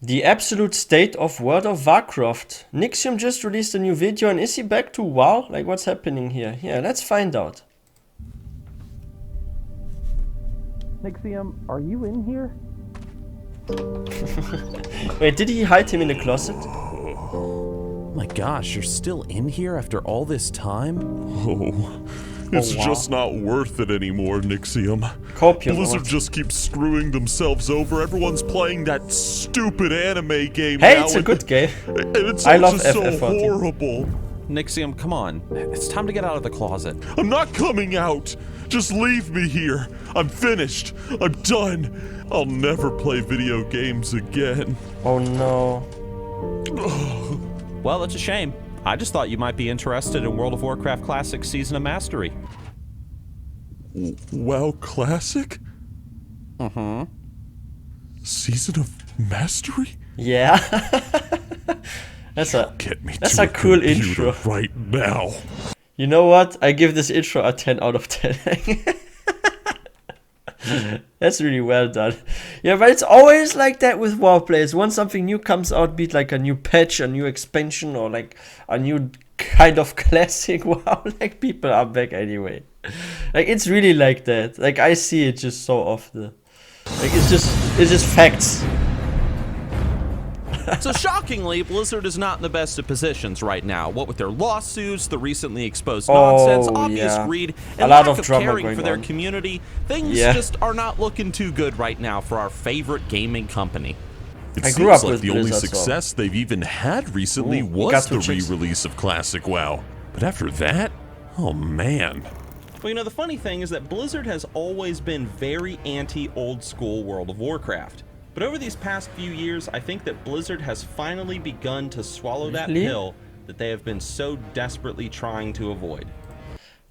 The absolute state of World of Warcraft. Nixxiom just released a new video, and is he back to WoW? Like, what's happening here? Yeah, let's find out. Nixxiom, are you in here? Wait, did he hide him in the closet? My gosh, you're still in here after all this time? Oh, it's wow. just not worth it anymore, Nixxiom. Copium. Blizzard just keeps screwing themselves over. Everyone's playing that stupid anime game Hey, now. it's a good game. And it's I all love just so FF14. horrible. Nixxiom, come on. It's time to get out of the closet. I'm not coming out. Just leave me here. I'm finished. I'm done. I'll never play video games again. Oh no. Well, that's a shame. I just thought you might be interested in World of Warcraft Classic Season of Mastery. WoW Classic? Season of Mastery? Yeah. That's Get me That's to a cool computer intro. right now. You know what? I give this intro a 10 out of 10. That's really well done. Yeah, but it's always like that with WoW players. Once something new comes out, be it like a new patch, a new expansion, or like a new kind of classic WoW, like people are back anyway. Like it's really like that. Like I see it just so often. Like it's just facts. So shockingly, Blizzard is not in the best of positions right now. What with their lawsuits, the recently exposed nonsense, obvious yeah. greed, A and lot lack of of drama caring going for their on. community, things Yeah. just are not looking too good right now for our favorite gaming company. It I seems grew up like with the only Blizzard, so- success they've even had recently Ooh, was got the two chicks. re-release of Classic WoW. But after that, oh man. Well, you know, the funny thing is that Blizzard has always been very anti-old school World of Warcraft. But over these past few years, I think that Blizzard has finally begun to swallow that Really? pill that they have been so desperately trying to avoid.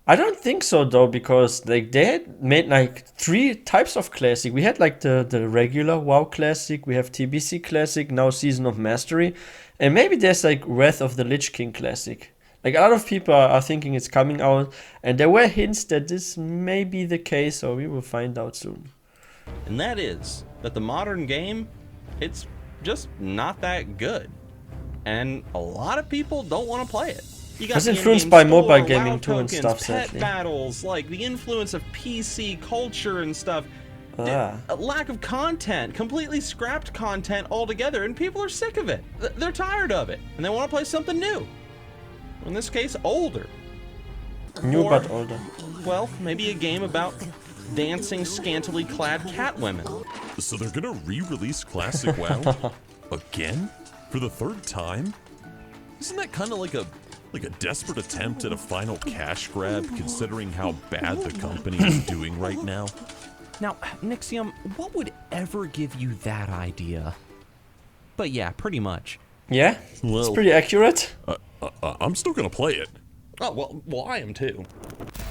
I don't think so though, because like they had made like 3 types of classic. We had like the regular WoW classic, we have TBC classic, now Season of Mastery, and maybe there's like Wrath of the Lich King classic. Like a lot of people are thinking it's coming out, and there were hints that this may be the case, so we will find out soon. And that is that the modern game, it's just not that good. And a lot of people don't want to play it. You got It's the influenced in-game by store, mobile gaming WoW too and tokens, stuff, pet sadly. battles, like the influence of PC culture and stuff. Ah. A lack of content, completely scrapped content altogether, and people are sick of it. They're tired of it, and they want to play something new. In this case, older. New Or, but older. well, maybe a game about dancing scantily clad cat women. So they're gonna re-release Classic WoW again for the 3rd time? Isn't that kind of like a desperate attempt at a final cash grab, considering how bad the company is doing right now? Now, Nixxiom, what would ever give you that idea? But yeah, pretty much. Yeah, it's Well- pretty accurate. I'm still gonna play it. Oh, well, I am too.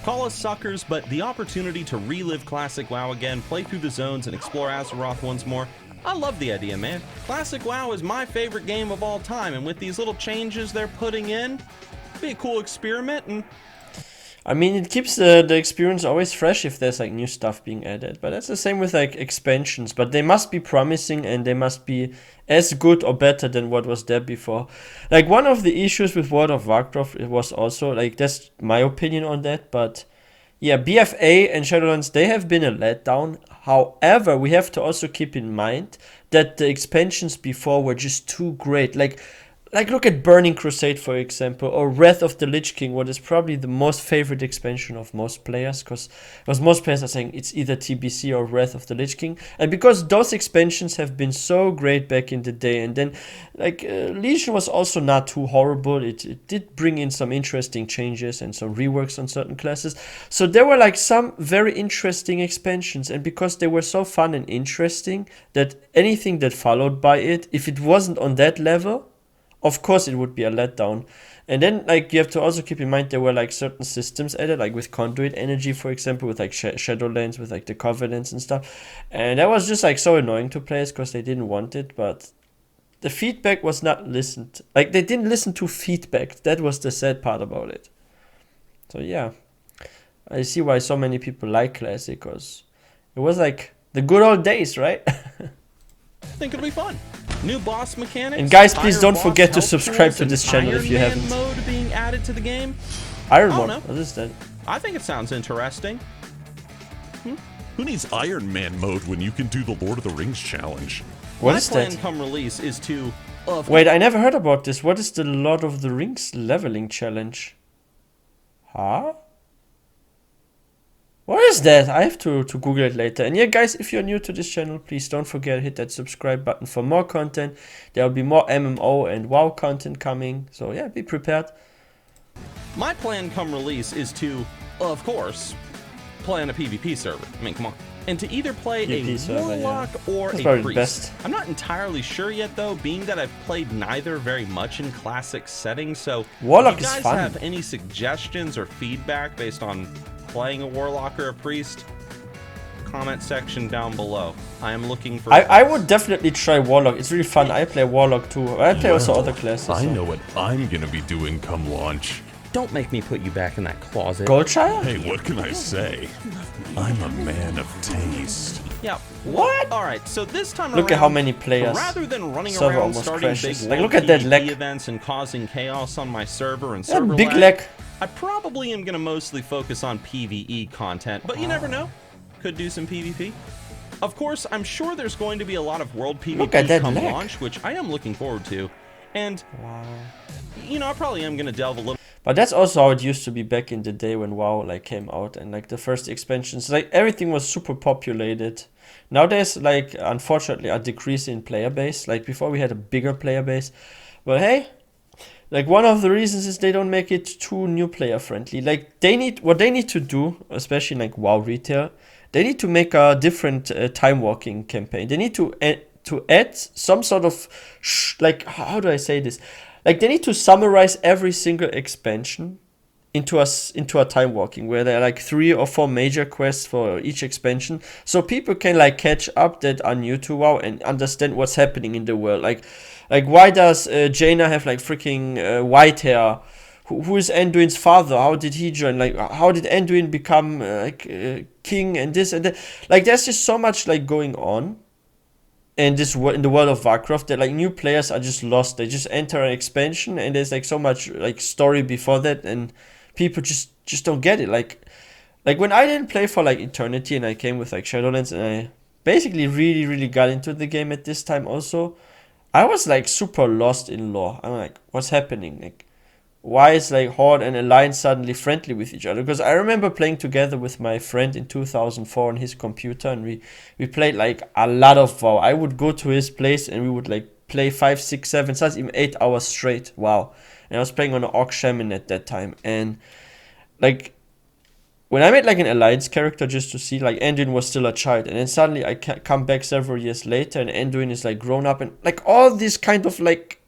Call us suckers, but the opportunity to relive Classic WoW again, play through the zones, and explore Azeroth once more, I love the idea, man. Classic WoW is my favorite game of all time, and with these little changes they're putting in, it'd be a cool experiment, and I mean, it keeps the experience always fresh if there's like new stuff being added. But that's the same with like expansions. But they must be promising and they must be as good or better than what was there before. Like one of the issues with World of Warcraft, it was also like, that's my opinion on that. But yeah, BFA and Shadowlands, they have been a letdown. However, we have to also keep in mind that the expansions before were just too great. Like look at Burning Crusade, for example, or Wrath of the Lich King, what is probably the most favorite expansion of most players, because most players are saying it's either TBC or Wrath of the Lich King, and because those expansions have been so great back in the day, and then like Legion was also not too horrible. It did bring in some interesting changes and some reworks on certain classes, so there were like some very interesting expansions, and because they were so fun and interesting, that anything that followed by it, if it wasn't on that level, of course it would be a letdown. And then like you have to also keep in mind there were like certain systems added, like with Conduit Energy, for example, with like Shadowlands, with like the Covenants and stuff, and that was just like so annoying to players because they didn't want it. But the feedback was not listened, like they didn't listen to feedback. That was the sad part about it. So yeah, I see why so many people like Classic, because it was like the good old days, right? I think it'll be fun. New boss mechanics. And guys, please higher don't boss forget to health subscribe pools, to and this channel if you Iron Man haven't. mode being added to the game. Iron I don't Man. know. What is that? I think it sounds interesting. Who needs Iron Man mode when you can do the Lord of the Rings challenge? What My is plan that? come release is to Wait, I never heard about this. What is the Lord of the Rings leveling challenge? Huh? What is that? I have to Google it later. And yeah, guys, if you're new to this channel, please don't forget to hit that subscribe button for more content. There will be more MMO and WoW content coming. So yeah, be prepared. My plan come release is to, of course, play on a PvP server. I mean, come on. And to either play PvP a server, warlock or That's a probably the priest. best. I'm not entirely sure yet, though, being that I've played neither very much in classic settings. So Warlock if you is guys fun. have any suggestions or feedback based on playing a warlock or a priest, comment section down below. I am looking for... I would definitely try Warlock. It's really fun. I play Warlock too. I play also other classes. I so. know what I'm gonna be doing come launch. Don't make me put you back in that closet. Goldshire? Hey, what can I say? I'm a man of taste. Yeah. What? All right. So this time Look around, at how many players. rather than running Server around almost starting crashes. big Like, world look at that PvP lag. events and causing chaos on my server and Yeah, server big lag, lag. I probably am gonna mostly focus on PvE content, but you never know. Could do some PvP. Of course, I'm sure there's going to be a lot of world Look at PvP that come lag. launch, which I am looking forward to. And Wow. you know, I probably am gonna delve a little. But that's also how it used to be back in the day when WoW like came out and like the first expansions, like everything was super populated. Now there's like unfortunately a decrease in player base. Like before we had a bigger player base. But hey, like one of the reasons is they don't make it too new player friendly. Like what they need to do, especially in like WoW retail, they need to make a different time walking campaign. They need to add some sort of like, how do I say this? Like they need to summarize every single expansion into a time walking where there are like 3 or 4 major quests for each expansion, so people can like catch up that are new to WoW and understand what's happening in the world. Like why does Jaina have like freaking white hair? Who is Anduin's father? How did he join? Like how did Anduin become king and this and that? Like there's just so much like going on. And in the world of Warcraft, that like new players are just lost. They just enter an expansion and there's like so much like story before that, and people just don't get it. Like when I didn't play for like Eternity and I came with like Shadowlands and I basically really got into the game at this time also, I was like super lost in lore. I'm like, what's happening? Like why is like Horde and Alliance suddenly friendly with each other? Because I remember playing together with my friend in 2004 on his computer, and we played like a lot of WoW. I would go to his place and we would like play 5, 6, 7, sometimes even 8 hours straight. Wow. And I was playing on an Orc Shaman at that time. And like when I made like an Alliance character just to see, like Anduin was still a child, and then suddenly I come back several years later and Anduin is like grown up, and like all this kind of like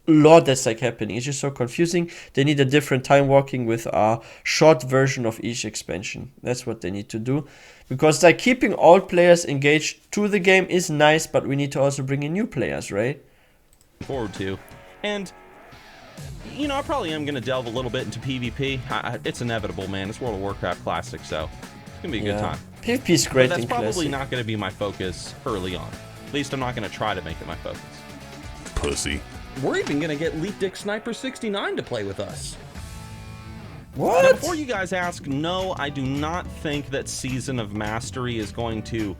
lore that's like happening. It's just so confusing. They need a different time walking with a short version of each expansion. That's what they need to do, because like keeping all players engaged to the game is nice, but we need to also bring in new players, right? Forward to. And you know, I probably am gonna delve a little bit into PvP. It's inevitable, man. It's World of Warcraft Classic, so it's gonna be a good time. PvP is great. But that's in probably Classic. not gonna be my focus early on. At least I'm not gonna try to make it my focus. Pussy. We're even gonna get Leap Dick Sniper 69 to play with us. What? Now, before you guys ask, no, I do not think that Season of Mastery is going to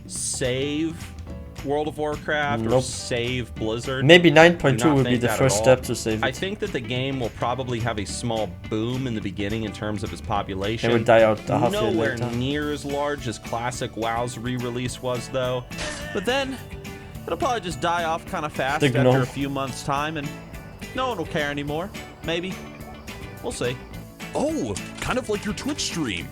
save World of Warcraft or Nope. save Blizzard. Maybe Do not 9.2 would be think the that at first all. step to save I it. think that the game will probably have a small boom in the beginning in terms of its population. It would die out a half year Nowhere later. near as large as classic WoW's re-release was, though. But then, it'll probably just die off kind of fast The after gnome. a few months' time, and no one will care anymore. Maybe. We'll see. Oh, kind of like your Twitch stream.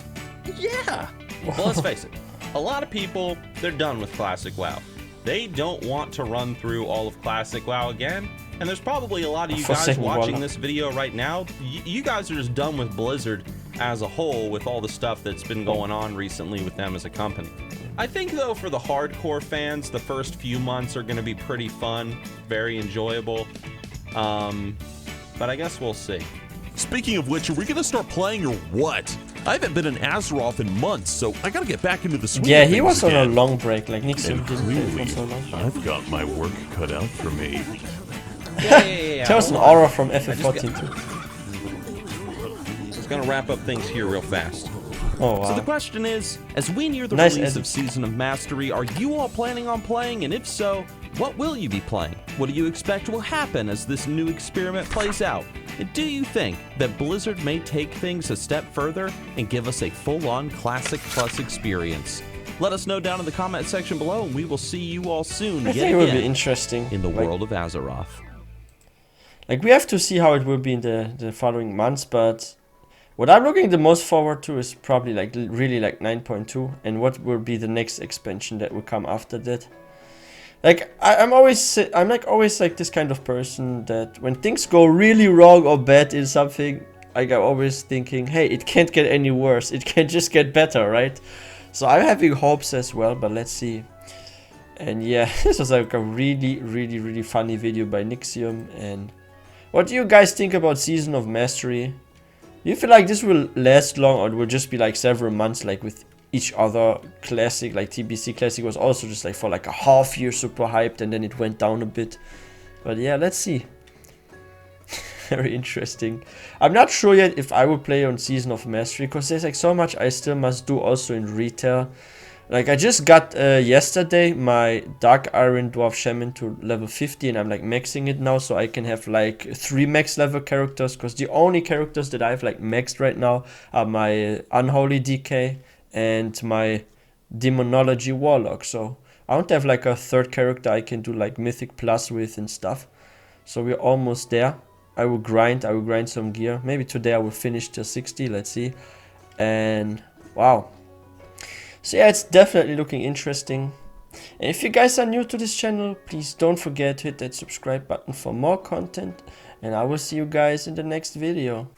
Yeah. Well, let's face it. A lot of people, they're done with classic WoW. They don't want to run through all of classic WoW again. And there's probably a lot of you guys Forsaken watching Warlock. this video right now. You guys are just done with Blizzard as a whole with all the stuff that's been going on recently with them as a company. I think, though, for the hardcore fans, the first few months are going to be pretty fun, very enjoyable. But I guess we'll see. Speaking of which, are we gonna start playing or what? I haven't been in Azeroth in months, so I gotta get back into the swing Yeah, of he things was on a again. long break, like Nixxiom And didn't play clearly, for so long. I've got my work cut out for me. Yeah. There was an hold on. aura from FF14 too. Just gonna wrap up things here real fast. Oh So the wow. question is, as we near the Nice release edit. of Season of Mastery, are you all planning on playing? And if so, what will you be playing? What do you expect will happen as this new experiment plays out? And do you think that Blizzard may take things a step further and give us a full-on Classic Plus experience? Let us know down in the comment section below, and we will see you all soon I yet think it will be again interesting. in the Like- world of Azeroth. Like we have to see how it will be in the following months, but what I'm looking the most forward to is probably like really like 9.2 and what will be the next expansion that will come after that. Like I'm like always like this kind of person that when things go really wrong or bad in something, like I'm always thinking, hey, it can't get any worse. It can just get better, right? So I'm having hopes as well, but let's see. And yeah, this was like a really funny video by Nixxiom. And what do you guys think about Season of Mastery? Do you feel like this will last long, or it will just be like several months like with each other classic? Like TBC Classic was also just like for like a half year super hyped and then it went down a bit. But yeah, let's see. Very interesting. I'm not sure yet if I will play on Season of Mastery, because there's like so much I still must do also in retail. Like I just got yesterday my Dark Iron Dwarf Shaman to level 50 and I'm like maxing it now, so I can have like 3 max level characters, because the only characters that I have like maxed right now are my Unholy DK and my Demonology Warlock. So I want to have like a third character I can do like Mythic Plus with and stuff. So we're almost there. I will grind some gear. Maybe today I will finish till 60, let's see. And wow. So yeah, it's definitely looking interesting. And if you guys are new to this channel, please don't forget to hit that subscribe button for more content. And I will see you guys in the next video.